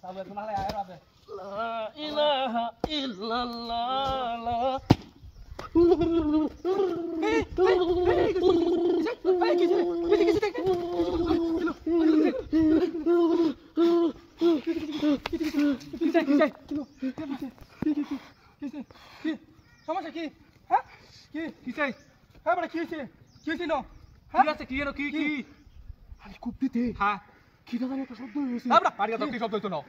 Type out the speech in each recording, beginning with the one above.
Sabar kemana ya air apa? La ilaha illallah. সমস্যা কি হ্যাঁ কি কিসে হ্যাঁ বড় কি হইছে কি হইছে নো হ্যাঁ কি আছে কি এনো কি কি আরে খুব দিতে হ্যাঁ কি দাদা একটা শব্দ হইছে আমরা পাড়িয়া তো কি শব্দ হইতো না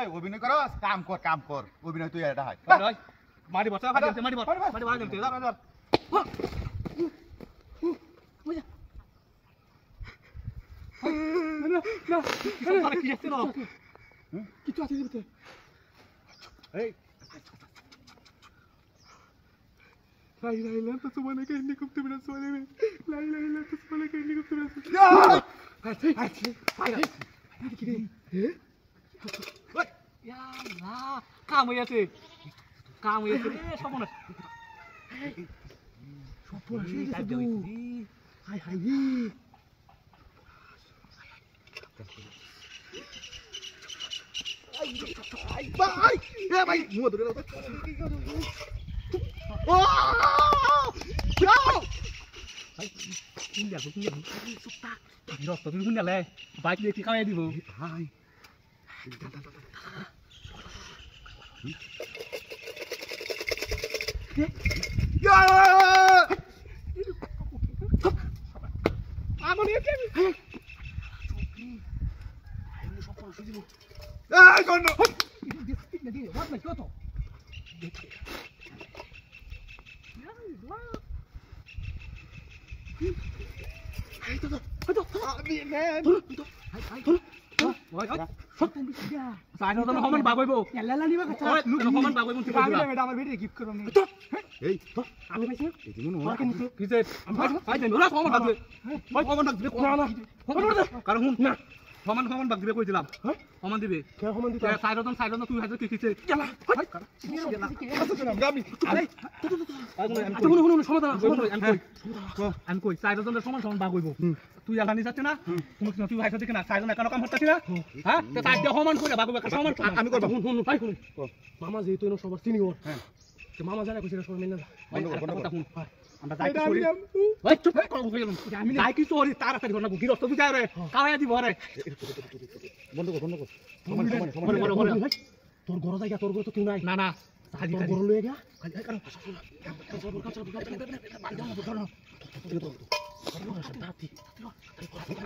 এই অভিনয় করস কাম কর অভিনয় তুই এটা হয় ভাই মারি বসা মারি বসা মারি ভাই দেতে যা যা না না আরে কি আছে না কিছু আছে দিতে এই لا إله إلا أنت سبحانك إني كنت من الظالمين لا إله إلا أنت سبحانك إني كنت من الظالمين Ya Allah, kamu ya sih. Kamu ya sih. Sama nak. Sopo sih itu? Hai hai. Bye. Ya bye. Mua tu dia. Oh! Jauh. Hai. Pindah, pindah. Suka. Dirok tu pindah le. Baik dia kau ya di bu. Hai. Ya! Aman ya kan? Ah, kono. Dia, what like kau? Hai tu. Man. Hai. Saya tu Homan bagoibo. Ya lala ni mah kacau. Homan bagoibo tu. আমি না madam আমার video gift করব নি এই আমি পাইছি এই দিমু মার্কে নিতে Kisah. Hai dan orang Homan bagbe. Homan bagbe. না না Karena hun. Homan bagbe kau dilam. Homan dibe. কে হমান দিতে Saya tu tu hasil kisah. Gummy আচ্ছা শুনুন সমাধান আমি কই চাইরজনের সমান বাগইব তুই এলানি যাচ্ছে না তুমি তুই ভাইসা দেখে না চাইরজন একানো কাম করতেছি না হ্যাঁ তো তাই দিয়ে সমান করে বাগইব একটা সমান আমি করব শুনুন ভাই শুনুন মামা যেহেতু এনো সবার সিনিয়র হ্যাঁ তো মামা জানা কইছিল সবার মেনে আমরা যাই কি করি ওই চুপ আমি যাই কি করি তাড়াতাড়ি ঘর না গিরস্ত তুই যাই রে কাওয়া দিব রে বন্ধ কর সমান তোর ঘর জায়গা তোর ঘর তো তুই নাই না না তোর ঘর লয়ে গিয়া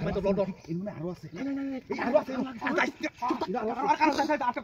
আমি তো ব্লড ইনমে আরো আছে আরো আছে আচ্ছা